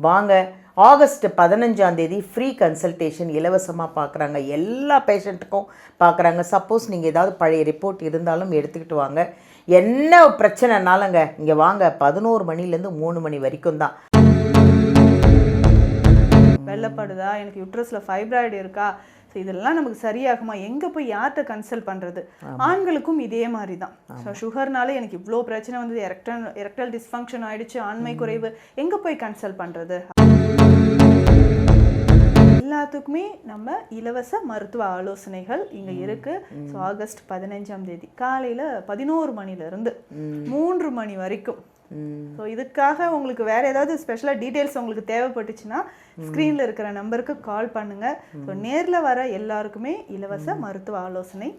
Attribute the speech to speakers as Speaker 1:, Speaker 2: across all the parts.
Speaker 1: வாங்க. August 15 free consultation இலவசமாக பார்க்குறாங்க. எல்லா பேஷண்ட்டுக்கும் பார்க்குறாங்க. சப்போஸ் நீங்கள் ஏதாவது பழைய ரிப்போர்ட் இருந்தாலும் எடுத்துக்கிட்டு வாங்க. என்ன பிரச்சனைனாலங்க இங்கே வாங்க. 11 மணிலேருந்து 3 மணி வரைக்கும் தான்.
Speaker 2: வெள்ளப்படுதா, எனக்கு யூட்ரஸில் ஃபைப்ராய்டு இருக்கா, ஸோ இதெல்லாம் நமக்கு சரியாகுமா, எங்கே போய் யார்கிட்ட கன்சல்ட் பண்ணுறது? ஆண்களுக்கும் இதே மாதிரி தான். ஸோ சுகர்னால எனக்கு இவ்வளோ பிரச்சனை வந்து எரெக்டல் டிஸ்ஃபங்க்ஷன் ஆகிடுச்சு, ஆண்மை குறைவு, எங்கே போய் கன்சல்ட் பண்ணுறது? எல்லாத்துக்குமே நம்ம இலவச மருத்துவ ஆலோசனைகள் இங்கே இருக்குது. ஸோ ஆகஸ்ட் 15 காலையில் 11 மணிலேருந்து 3 மணி வரைக்கும். ஸோ இதுக்காக உங்களுக்கு வேறு ஏதாவது ஸ்பெஷலாக டீட்டெயில்ஸ் உங்களுக்கு தேவைப்பட்டுச்சுன்னா ஸ்க்ரீனில் இருக்கிற நம்பருக்கு கால் பண்ணுங்கள். ஸோ நேரில் வர எல்லாருக்குமே இலவச மருத்துவ ஆலோசனை.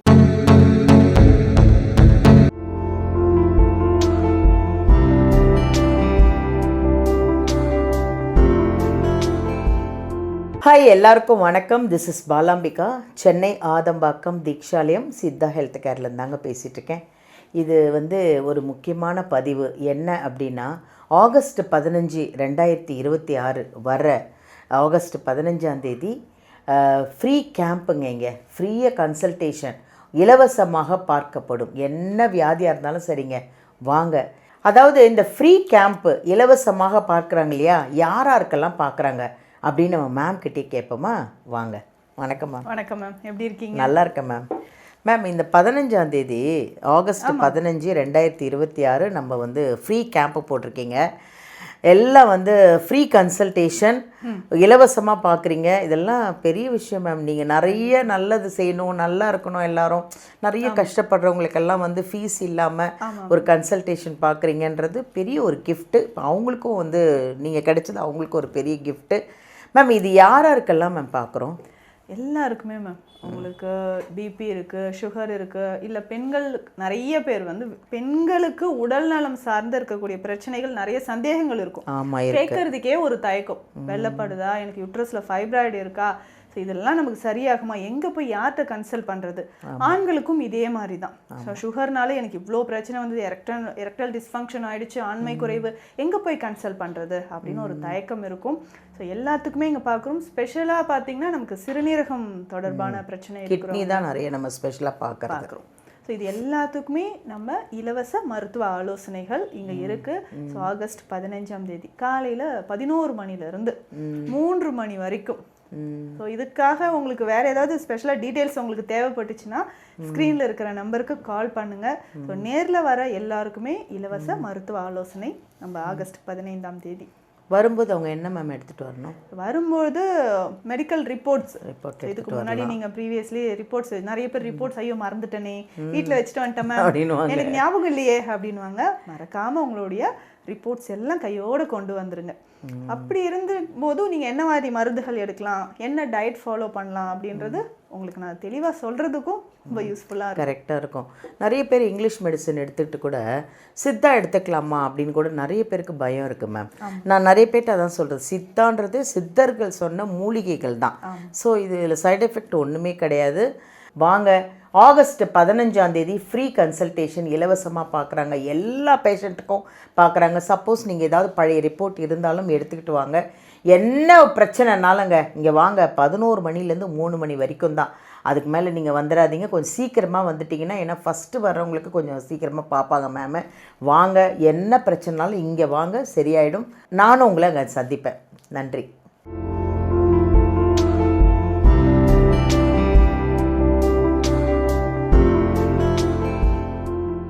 Speaker 1: ஹாய், எல்லாருக்கும் வணக்கம். This is Balambika. Chennai Adambakkam Deekshalayam Siddha health கேர்லேருந்து தாங்க பேசிகிட்ருக்கேன். இது ஒரு முக்கியமான பதிவு. என்ன அப்படின்னா, ஆகஸ்ட் 15, 2026 வர ஆகஸ்ட் 15 ஃப்ரீ கேம்புங்க. இங்கே ஃப்ரீயாக கன்சல்டேஷன் இலவசமாக பார்க்கப்படும். என்ன வியாதியாக இருந்தாலும் சரிங்க, வாங்க. அதாவது இந்த ஃப்ரீ கேம்ப்பு இலவசமாக பார்க்குறாங்க இல்லையா, யாராருக்கெல்லாம் பார்க்குறாங்க அப்படின்னு நம்ம மேம் கிட்டே கேட்போமா? வாங்க. வணக்கம் மேம்.
Speaker 2: வணக்கம் மேம், எப்படி இருக்கீங்க?
Speaker 1: நல்லா இருக்கேன் மேம். மேம், இந்த 15 ஆகஸ்ட் 15, 2026 நம்ம ஃப்ரீ கேம்ப்பு போட்டிருக்கீங்க. எல்லாம் ஃப்ரீ கன்சல்டேஷன் இலவசமாக பார்க்குறீங்க. இதெல்லாம் பெரிய விஷயம் மேம். நீங்கள் நிறைய நல்லது செய்யணும், நல்லா இருக்கணும், எல்லாரும் நிறைய கஷ்டப்படுறவங்களுக்கெல்லாம் ஃபீஸ் இல்லாமல் ஒரு கன்சல்டேஷன் பார்க்குறீங்கன்றது பெரிய ஒரு கிஃப்ட்டு. அவங்களுக்கும் நீங்கள் கிடைச்சது அவங்களுக்கும் ஒரு பெரிய கிஃப்ட்டு. மேம், இது யாராருக்கெல்லாம் மேம் பார்க்குறோம்?
Speaker 2: எல்லாருக்குமே மேம். உங்களுக்கு பிபி இருக்குது, சுகர் இருக்குது, இல்லை பெண்கள் நிறைய பேர் பெண்களுக்கு உடல் நலம் சார்ந்து இருக்கக்கூடிய பிரச்சனைகள், நிறைய சந்தேகங்கள் இருக்கும். கேட்கறதுக்கே ஒரு தயக்கம். வெள்ளப்படுதா, எனக்கு யூட்ரஸில் ஃபைப்ராய்டு இருக்கா, ஸோ இதெல்லாம் நமக்கு சரியாகுமா, எங்கே போய் யார்கிட்ட கன்சல்ட் பண்ணுறது? ஆண்களுக்கும் இதே மாதிரி தான். ஸோ சுகர்னால எனக்கு இவ்வளோ பிரச்சனை வந்து எரெக்டல் டிஸ்ஃபங்க்ஷன் ஆகிடுச்சு, ஆண்மை குறைவு, எங்கே போய் கன்சல்ட் பண்ணுறது அப்படின்னு ஒரு தயக்கம் இருக்கும். ஸோ எல்லாத்துக்குமே இங்கே பார்க்குறோம். ஸ்பெஷலாக பார்த்தீங்கன்னா நமக்கு சிறுநீரகம் தொடர்பான பிரச்சனை
Speaker 1: கிட்னி தான் நிறைய நம்ம ஸ்பெஷலாக பார்க்குறோம்.
Speaker 2: ஸோ இது எல்லாத்துக்குமே நம்ம இலவச மருத்துவ ஆலோசனைகள் இங்கே இருக்குது. ஸோ ஆகஸ்ட் 15 காலையில் 11 மணிலேருந்து 3 மணி வரைக்கும். ஸோ இதுக்காக உங்களுக்கு வேறு ஏதாவது ஸ்பெஷலாக டீட்டெயில்ஸ் உங்களுக்கு தேவைப்பட்டுச்சுன்னா ஸ்க்ரீனில் இருக்கிற நம்பருக்கு கால் பண்ணுங்கள். ஸோ நேரில் வர எல்லாருக்குமே இலவச மருத்துவ ஆலோசனை நம்ம ஆகஸ்ட் 15
Speaker 1: வரும்போது அவங்க என்ன மேம் எடுத்துகிட்டு வரணும்?
Speaker 2: வரும்போது மெடிக்கல் ரிப்போர்ட்ஸ். இதுக்கு முன்னாடி நீங்கள் ப்ரீவியஸ்லி ரிப்போர்ட்ஸ், நிறைய பேர் ரிப்போர்ட்ஸ் ஐயோ மறந்துட்டேனே, வீட்டில் வச்சுட்டு வந்துட்டேன் மேம், எனக்கு ஞாபகம் இல்லையே அப்படின்வாங்க. மறக்காமல் உங்களுடைய ரிப்போர்ட்ஸ் எல்லாம் கையோடு கொண்டு வந்துருங்க. அப்படி இருந்த போதும் நீங்கள் என்ன மாதிரி மருந்துகள் எடுக்கலாம், என்ன டயட் ஃபாலோ பண்ணலாம் அப்படின்றது உங்களுக்கு நான் தெளிவாக சொல்கிறதுக்கும் ரொம்ப யூஸ்ஃபுல்லாக
Speaker 1: கரெக்டாக இருக்கும். நிறைய பேர் இங்கிலீஷ் மெடிசன் எடுத்துக்கிட்டு கூட சித்தா எடுத்துக்கலாமா அப்படின்னு கூட நிறைய பேருக்கு பயம் இருக்குது மேம். நான் நிறைய பேர்ட்ட அதான் சொல்கிறது, சித்தான்றது சித்தர்கள் சொன்ன மூலிகைகள் தான். ஸோ இதில் சைடு எஃபெக்ட் ஒன்றுமே கிடையாது. வாங்க. ஆகஸ்ட் 15 ஃப்ரீ கன்சல்டேஷன் இலவசமாக பார்க்குறாங்க. எல்லா பேஷண்ட்டுக்கும் பார்க்குறாங்க. சப்போஸ் நீங்கள் ஏதாவது பழைய ரிப்போர்ட் இருந்தாலும் எடுத்துக்கிட்டு வாங்க. என்ன பிரச்சனைனாலங்க இங்கே வாங்க. 11 மணிலேருந்து 3 மணி வரைக்கும் தான். அதுக்கு மேலே நீங்கள் வந்துடாதீங்க. கொஞ்சம் சீக்கிரமாக வந்துட்டிங்கன்னா, ஏன்னா ஃபஸ்ட்டு வர்றவங்களுக்கு கொஞ்சம் சீக்கிரமாக பார்ப்பாங்க மேம். வாங்க. என்ன பிரச்சனைனாலும் இங்கே வாங்க, சரியாயிடும். நானும் உங்களை அங்கே சந்திப்பேன். நன்றி.